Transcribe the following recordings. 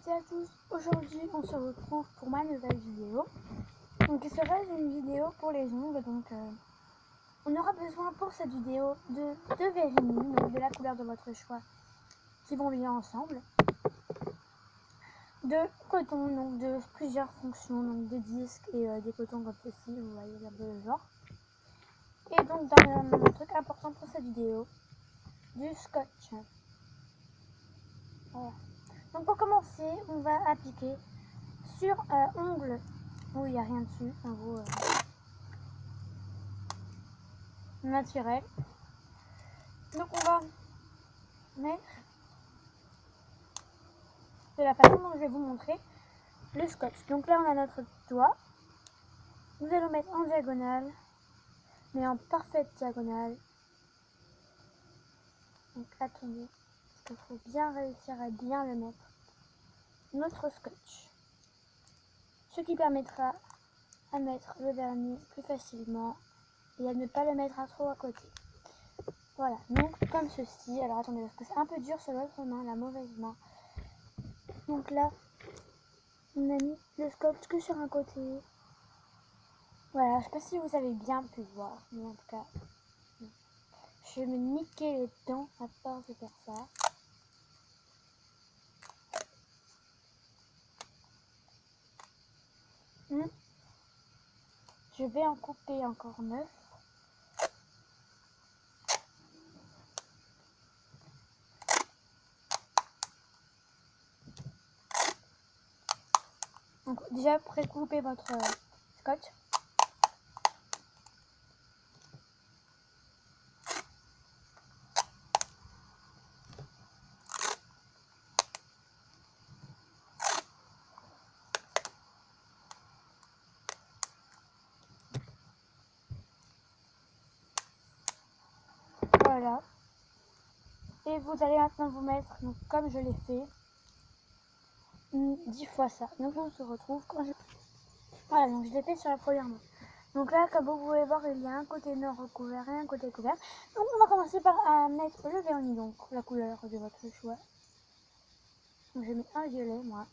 toutes et à tous, aujourd'hui on se retrouve pour ma nouvelle vidéo. Donc il sera une vidéo pour les ongles, donc on aura besoin pour cette vidéo de deux vernis, donc de la couleur de votre choix, qui vont bien ensemble. De coton, donc de plusieurs fonctions, donc des disques et des cotons comme ceci, vous voyez un peu le genre. Et donc dans un truc important pour cette vidéo, du scotch. Voilà. Donc pour commencer, on va appliquer sur ongles où il n'y a rien dessus, en gros naturel. Donc on va mettre de la façon dont je vais vous montrer le scotch. Donc là on a notre doigt, nous allons mettre en diagonale, mais en parfaite diagonale. Donc attendez, parce qu'il faut bien réussir à bien le mettre. Notre scotch, ce qui permettra à mettre le vernis plus facilement et à ne pas le mettre trop à côté. Voilà, donc comme ceci. Alors attendez, parce que c'est un peu dur sur l'autre main, la mauvaise main. Donc là, on a mis le scotch que sur un côté. Voilà, je sais pas si vous avez bien pu voir, mais en tout cas, je vais me niquer les dents à force de faire ça. Je vais en couper encore 9. Donc déjà pré-coupez votre scotch. Voilà. Et vous allez maintenant vous mettre, donc comme je l'ai fait, 10 fois ça. Donc on se retrouve quand je... Voilà, donc je l'ai fait sur la première main. Donc là, comme vous pouvez voir, il y a un côté nord recouvert et un côté couvert. Donc on va commencer par mettre le vernis, donc la couleur de votre choix. Donc je mets un violet, moi.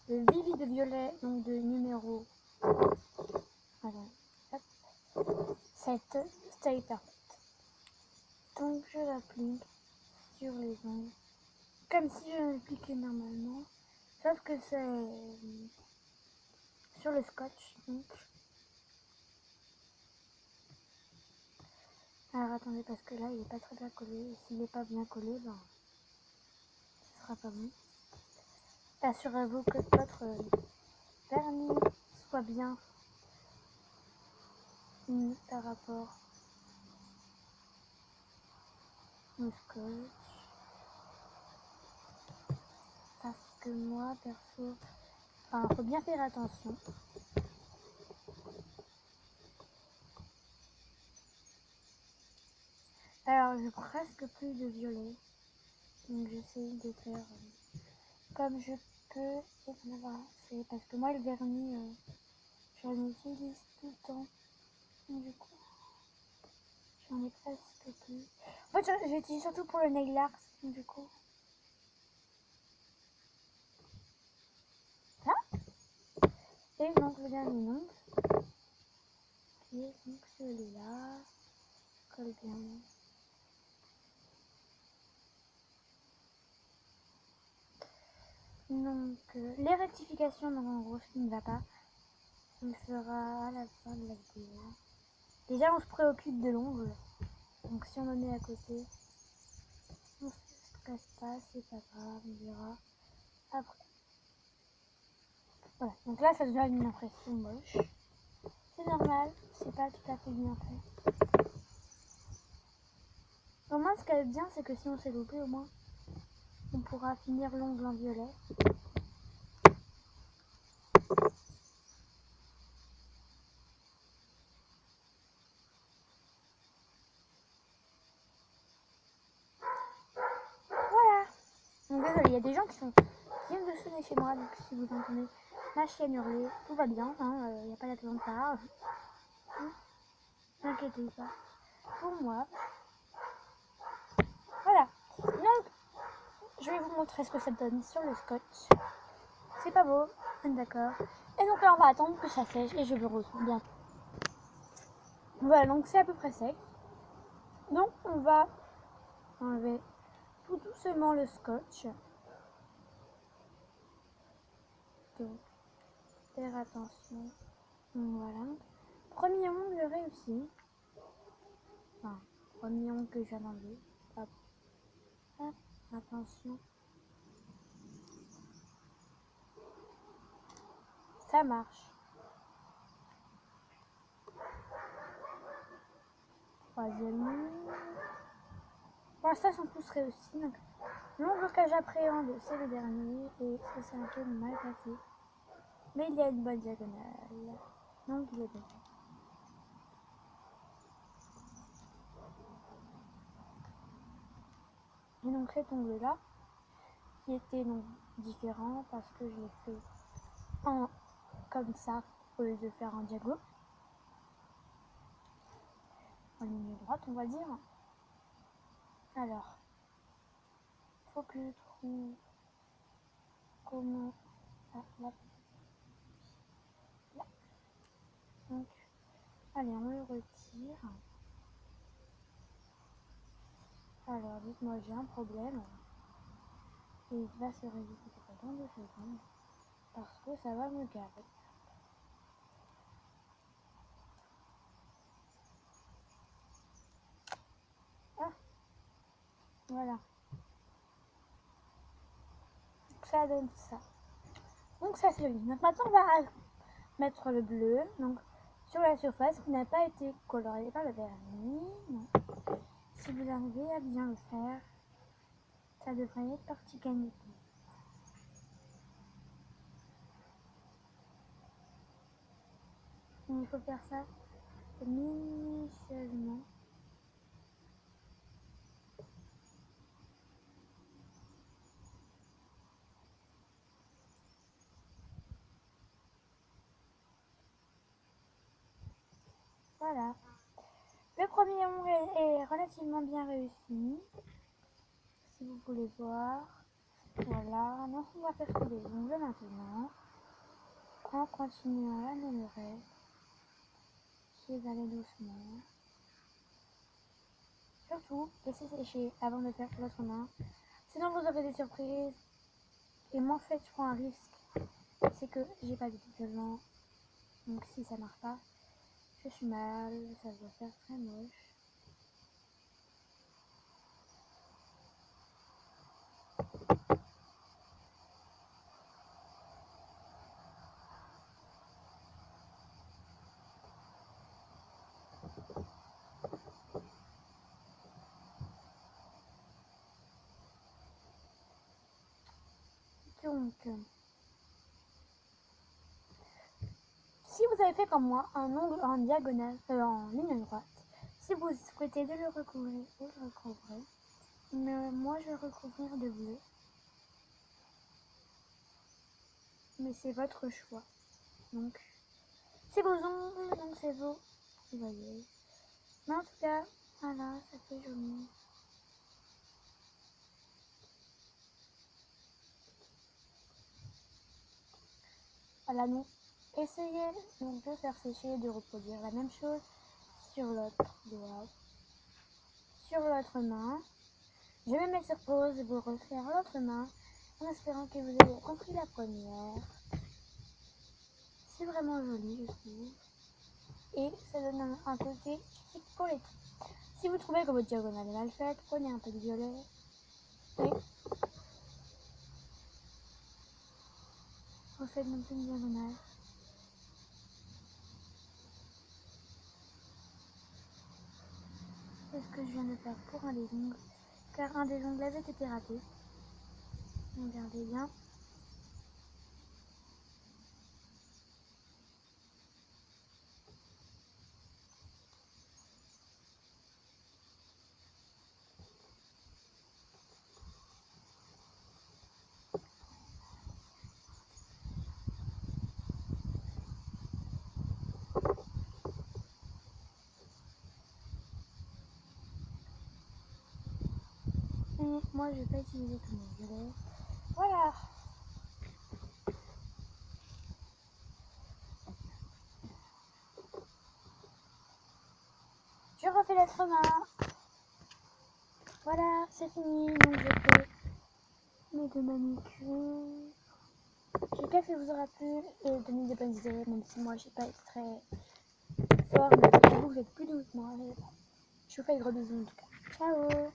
Le vivide violet, donc de numéro 7, Stay Perfect. Donc je l'applique sur les ongles, comme si je l'appliquais normalement, sauf que c'est sur le scotch. Donc alors attendez, parce que là il est pas très bien collé, et s'il n'est pas bien collé, ben ce sera pas bon. Assurez-vous que votre vernis soit bien mis par rapport au scotch, parce que moi perso, enfin faut bien faire attention. Alors j'ai presque plus de violet, donc j'essaie de faire comme je peux et d'en avoir assez, parce que moi le vernis j'en utilise tout le temps, donc du coup j'en ai presque plus. En fait j'utilise surtout pour le nail art, donc du coup là. Et donc le dernier nom qui est donc celui-là, colle bien. Donc les rectifications, donc en gros ce qui ne va pas, on le fera à la fin de la vidéo. Déjà on se préoccupe de l'ongle, donc si on en met à côté, on se casse pas, c'est pas grave, on verra après. Voilà, donc là ça devient une impression moche, c'est normal, c'est pas tout à fait bien fait. Au moins ce qui est bien, c'est que si on s'est loupé, au moins on pourra finir l'ongle en violet. Voilà. Donc désolé, il y a des gens qui viennent de sonner chez moi, donc si vous entendez ma chienne hurler, tout va bien, il n'y a pas d'attente ça. N'inquiétez pas pour moi. Voilà. Donc je vais vous montrer ce que ça donne sur le scotch. c'est pas beau, d'accord. Et donc là on va attendre que ça sèche et je le retrouve bien. Voilà, donc c'est à peu près sec. Donc on va enlever tout doucement le scotch. Donc faire attention. Voilà. Premier ongle réussi. Enfin, premier ongle que je viens d'enlever. Hop. Hop. Attention. Ça marche. Troisième ongle. Pour l'instant, ils sont tous réussis. Donc, l'ongle que j'appréhende, c'est le dernier. Et ça, c'est un peu mal placé. Mais il y a une bonne diagonale. Donc, il est bon. Et donc, cet ongle-là, qui était donc différent parce que je l'ai fait en comme ça au lieu de faire en diagonale. En ligne droite, on va dire. Alors, faut que je trouve comment. Ah, là. Là. Donc, allez, on le retire. Alors, dites-moi, j'ai un problème. Et il va se résoudre dans 2 secondes. Parce que ça va me garer. Ah, voilà. Donc, ça donne ça. Donc, ça c'est joli. Donc, maintenant, on va mettre le bleu. Donc, sur la surface qui n'a pas été coloriée par le vernis. Non. Si vous arrivez à bien le faire, ça devrait être parti gagner. Il faut faire ça minutieusement. Voilà. Le premier ongle est relativement bien réussi. Si vous voulez voir. Voilà. Donc on va faire tous les ongles maintenant. En continuant la même règle. Qui va aller doucement. Surtout, laissez sécher avant de faire l'autre main. Sinon vous aurez des surprises. Et moi en fait je prends un risque. C'est que j'ai pas d'équipement. Donc si ça marche pas, je suis mal, ça va faire très moche. Donc, si vous avez fait comme moi un ongle en diagonale, en ligne droite, si vous souhaitez de le recouvrir, vous le recouvrez. Mais moi je vais recouvrir de bleu. Mais c'est votre choix. Donc, c'est vos ongles, donc c'est vous qui voyez. Mais en tout cas, voilà, ça fait joli. Voilà, donc essayez donc de faire sécher et de reproduire la même chose sur l'autre doigt, sur l'autre main. Je vais mettre sur pause et vous refaire l'autre main en espérant que vous ayez compris la première. C'est vraiment joli, je trouve. Et ça donne un côté chic pour les filles. Si vous trouvez que votre diagonale est mal faite, prenez un peu de violet et refaites non plus une diagonale. C'est ce que je viens de faire pour un des ongles, car un des ongles avait été raté. Regardez bien. Et moi je vais pas utiliser tout mon violet. Voilà. refais l'être humain. Voilà, c'est fini. Donc j'ai fait mes 2 manucures. J'espère que ça vous aura plu et donné des bonnes idées, même si moi j'ai pas été très fort, mais j'avoue que vous êtes plus douce que moi. Je vous fais de gros bisous en tout cas. Ciao.